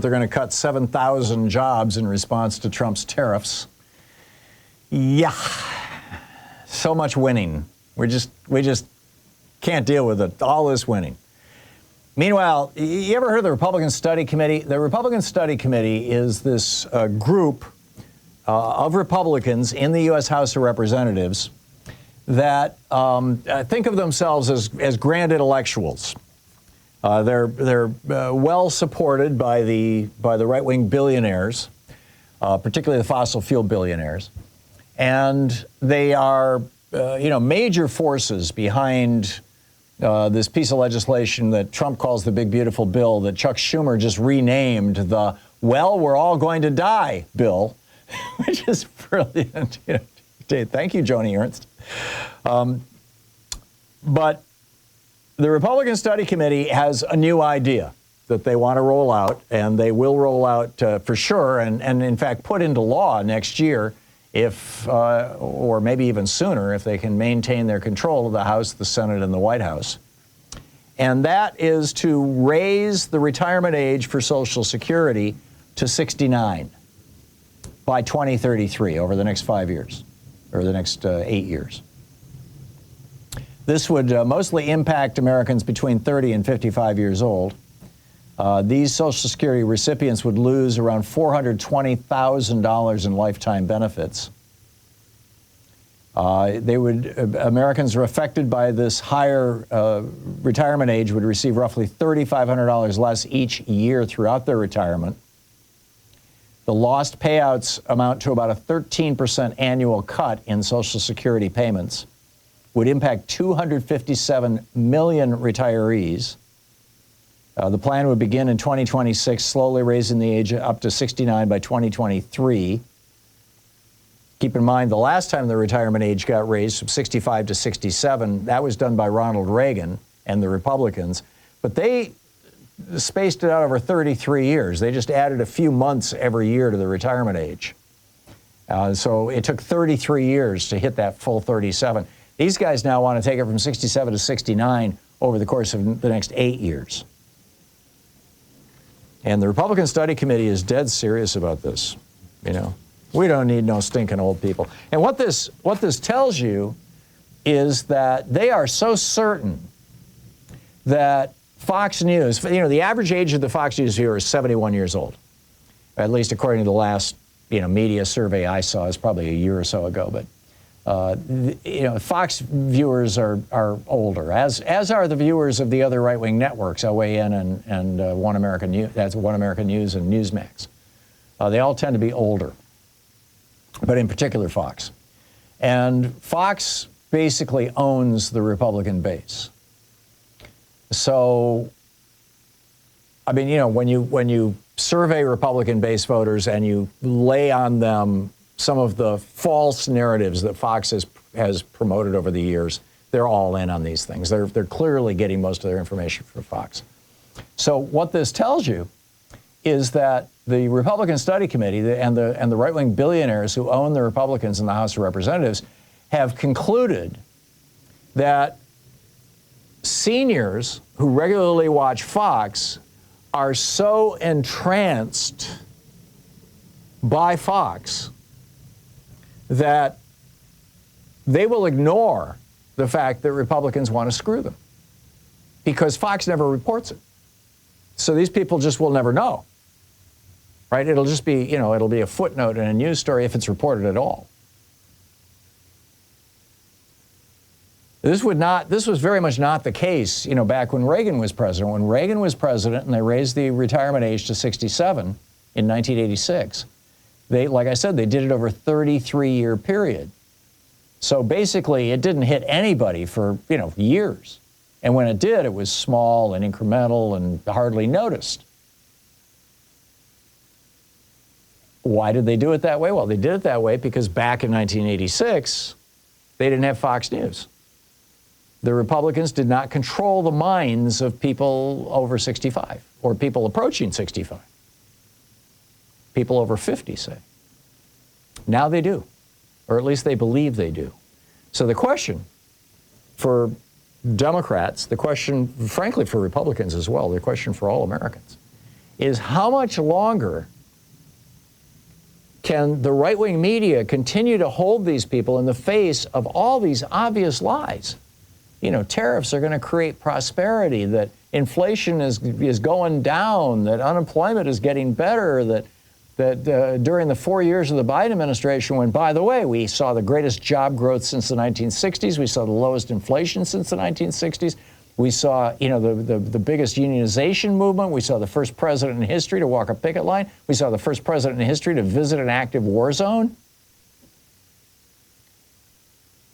They're going to cut 7,000 jobs in response to Trump's tariffs. Yeah, so much winning. We just can't deal with it. All this winning. Meanwhile, you ever heard of the Republican Study Committee? The Republican Study Committee is this group of Republicans in the U.S. House of Representatives that think of themselves as grand intellectuals. They're well supported by the right-wing billionaires, particularly the fossil fuel billionaires, and they are major forces behind this piece of legislation that Trump calls the Big Beautiful Bill that Chuck Schumer just renamed the "Well, we're all going to die" bill, which is brilliant. Thank you, Joni Ernst. But the Republican Study Committee has a new idea that they want to roll out, and they will roll out for sure, and in fact put into law next year, if or maybe even sooner, if they can maintain their control of the House, the Senate, and the White House. And that is to raise the retirement age for Social Security to 69 by 2033, over the next 5 years, or the next 8 years. This would mostly impact Americans between 30 and 55 years old. These Social Security recipients would lose around $420,000 in lifetime benefits. Americans who are affected by this higher retirement age would receive roughly $3,500 less each year throughout their retirement. The lost payouts amount to about a 13% annual cut in Social Security payments, would impact 257 million retirees. The plan would begin in 2026, slowly raising the age up to 69 by 2023. Keep in mind, the last time the retirement age got raised from 65 to 67, that was done by Ronald Reagan and the Republicans, but they spaced it out over 33 years. They just added a few months every year to the retirement age. So it took 33 years to hit that full 37. These guys now want to take it from 67 to 69 over the course of the next 8 years. And the Republican Study Committee is dead serious about this. We don't need no stinking old people. And what this tells you is that they are so certain that Fox News, the average age of the Fox News viewer is 71 years old, at least according to the last, media survey I saw. Is probably a year or so ago, but Fox viewers are older, as are the viewers of the other right-wing networks, OAN and One American News. That's One American News and Newsmax. They all tend to be older, but in particular Fox. And Fox basically owns the Republican base. So, when you survey Republican base voters and you lay on them some of the false narratives that Fox has promoted over the years, they're all in on these things. They're clearly getting most of their information from Fox. So what this tells you is that the Republican Study Committee and the right-wing billionaires who own the Republicans in the House of Representatives have concluded that seniors who regularly watch Fox are so entranced by Fox that they will ignore the fact that Republicans want to screw them because Fox never reports it. So these people just will never know, right? It'll just be, it'll be a footnote in a news story if it's reported at all. This was very much not the case, back when Reagan was president. When Reagan was president and they raised the retirement age to 67 in 1986, like I said, they did it over a 33-year period. So basically, it didn't hit anybody for, years. And when it did, it was small and incremental and hardly noticed. Why did they do it that way? Well, they did it that way because back in 1986, they didn't have Fox News. The Republicans did not control the minds of people over 65 or people approaching 65. People over 50 say. Now they do, or at least they believe they do. So the question for Democrats, the question, frankly, for Republicans as well, the question for all Americans is how much longer can the right-wing media continue to hold these people in the face of all these obvious lies? You know, tariffs are going to create prosperity, that inflation is going down, that unemployment is getting better, that during the 4 years of the Biden administration, when, by the way, we saw the greatest job growth since the 1960s, we saw the lowest inflation since the 1960s, we saw, you know, the biggest unionization movement, we saw the first president in history to walk a picket line, we saw the first president in history to visit an active war zone.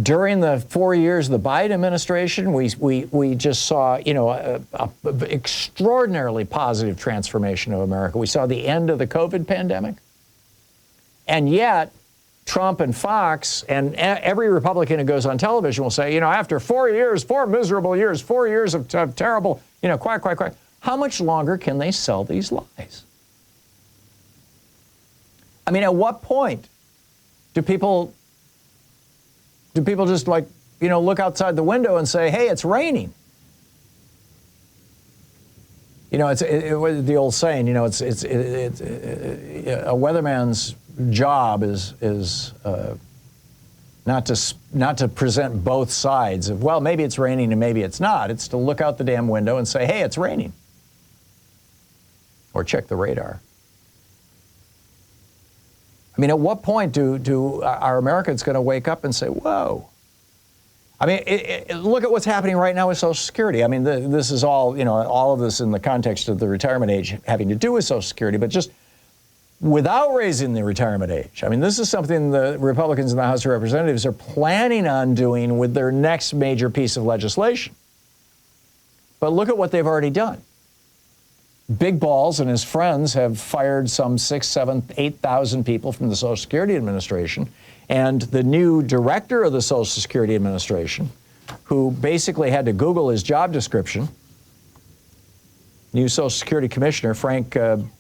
During the 4 years of the Biden administration, we just saw, you know, a extraordinarily positive transformation of America. We saw the end of the COVID pandemic. And yet, Trump and Fox and every Republican who goes on television will say, you know, after 4 years, 4 miserable years, 4 years of terrible, you know, quack, quack, quack. How much longer can they sell these lies? I mean, at what point do people just, like, you know, look outside the window and say, hey, it's raining? You know, it's the old saying, you know, it's a weatherman's job is not to present both sides of, well, maybe it's raining and maybe it's not. It's to look out the damn window and say, hey, it's raining. Or check the radar. I mean, at what point are Americans going to wake up and say, whoa? I mean, look at what's happening right now with Social Security. I mean, this is all, you know, all of this in the context of the retirement age having to do with Social Security, but just without raising the retirement age. I mean, this is something the Republicans in the House of Representatives are planning on doing with their next major piece of legislation. But look at what they've already done. Big Balls and his friends have fired some 6,000, 7,000, 8,000 people from the Social Security Administration. And the new director of the Social Security Administration, who basically had to Google his job description, new Social Security Commissioner Frank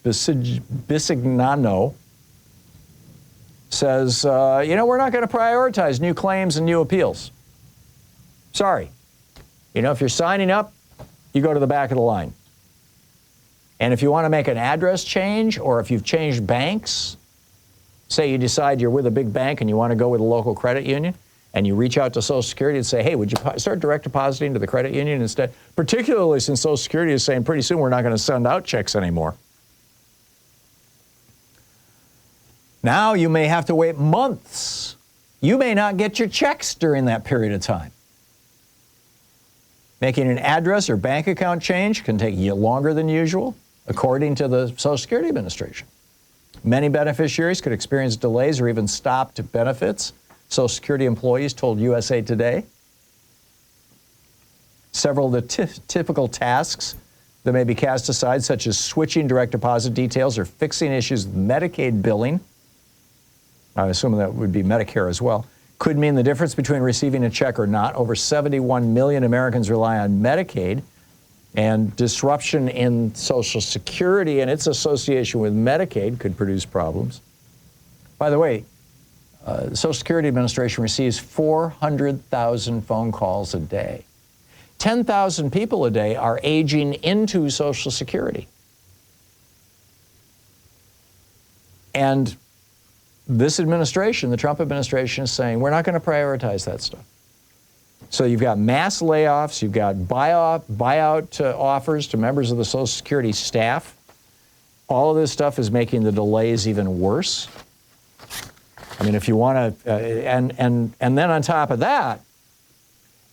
Bisignano, says, you know, we're not going to prioritize new claims and new appeals. Sorry. You know, if you're signing up, you go to the back of the line. And if you want to make an address change, or if you've changed banks, say you decide you're with a big bank and you want to go with a local credit union, and you reach out to Social Security and say, hey, would you start direct depositing to the credit union instead? Particularly since Social Security is saying pretty soon we're not going to send out checks anymore. Now you may have to wait months. You may not get your checks during that period of time. Making an address or bank account change can take you longer than usual, according to the Social Security Administration. Many beneficiaries could experience delays or even stopped benefits, Social Security employees told USA Today. Several of the typical tasks that may be cast aside, such as switching direct deposit details or fixing issues with Medicaid billing, I'm assuming that would be Medicare as well, could mean the difference between receiving a check or not. Over 71 million Americans rely on Medicaid, and disruption in Social Security and its association with Medicaid could produce problems. By the way, the Social Security Administration receives 400,000 phone calls a day. 10,000 people a day are aging into Social Security. And this administration, the Trump administration, is saying, we're not going to prioritize that stuff. So you've got mass layoffs, you've got buyout offers to members of the Social Security staff. All of this stuff is making the delays even worse. I mean, if you want to, and then on top of that,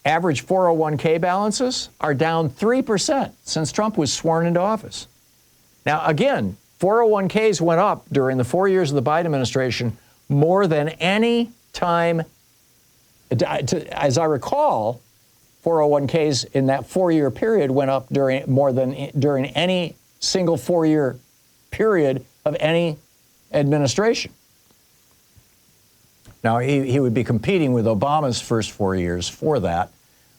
average 401k balances are down 3% since Trump was sworn into office. Now, again, 401ks went up during the 4 years of the Biden administration more than any time. As I recall, 401ks in that 4-year period went up during any single 4-year period of any administration. Now, he would be competing with Obama's first 4 years for that,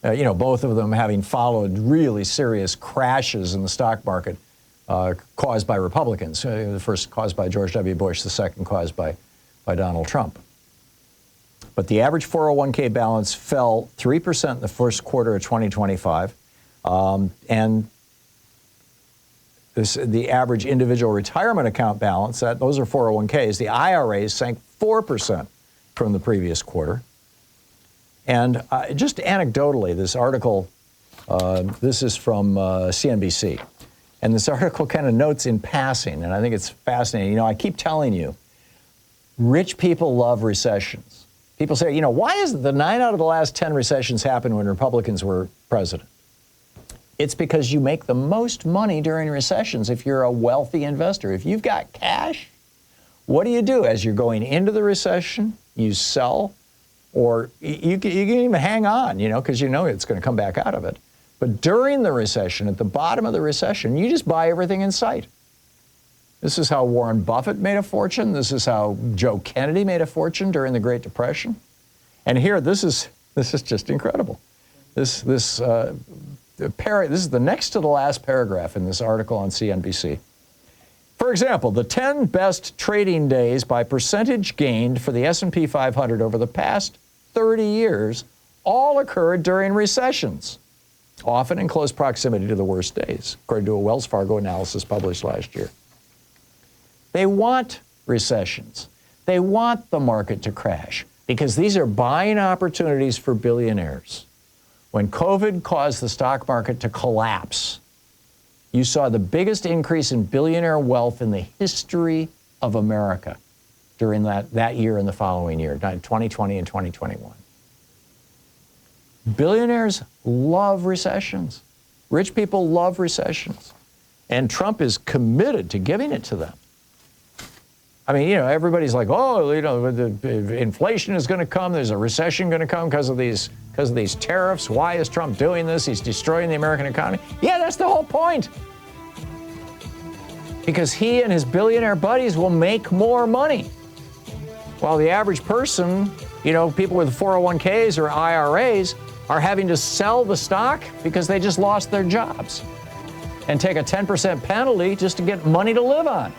you know, both of them having followed really serious crashes in the stock market caused by Republicans. The first caused by George W. Bush, the second caused by Donald Trump. But the average 401k balance fell 3% in the first quarter of 2025. And the average individual retirement account balance, those are 401ks. The IRAs sank 4% from the previous quarter. And just anecdotally, this article, this is from CNBC. And this article kind of notes in passing, and I think it's fascinating. You know, I keep telling you, rich people love recessions. People say, you know, why is it the 9 out of the last 10 recessions happened when Republicans were president? It's because you make the most money during recessions if you're a wealthy investor. If you've got cash, what do? As you're going into the recession, you sell, or you can even hang on, you know, because you know it's going to come back out of it. But during the recession, at the bottom of the recession, you just buy everything in sight. This is how Warren Buffett made a fortune. This is how Joe Kennedy made a fortune during the Great Depression. And here, this is just incredible. This is the next to the last paragraph in this article on CNBC. For example, the 10 best trading days by percentage gained for the S&P 500 over the past 30 years all occurred during recessions, often in close proximity to the worst days, according to a Wells Fargo analysis published last year. They want recessions. They want the market to crash because these are buying opportunities for billionaires. When COVID caused the stock market to collapse, you saw the biggest increase in billionaire wealth in the history of America during that year and the following year, 2020 and 2021. Billionaires love recessions. Rich people love recessions. And Trump is committed to giving it to them. I mean, you know, everybody's like, oh, you know, the inflation is going to come. There's a recession going to come because of these tariffs. Why is Trump doing this? He's destroying the American economy. Yeah, that's the whole point. Because he and his billionaire buddies will make more money. While the average person, you know, people with 401ks or IRAs are having to sell the stock because they just lost their jobs and take a 10% penalty just to get money to live on.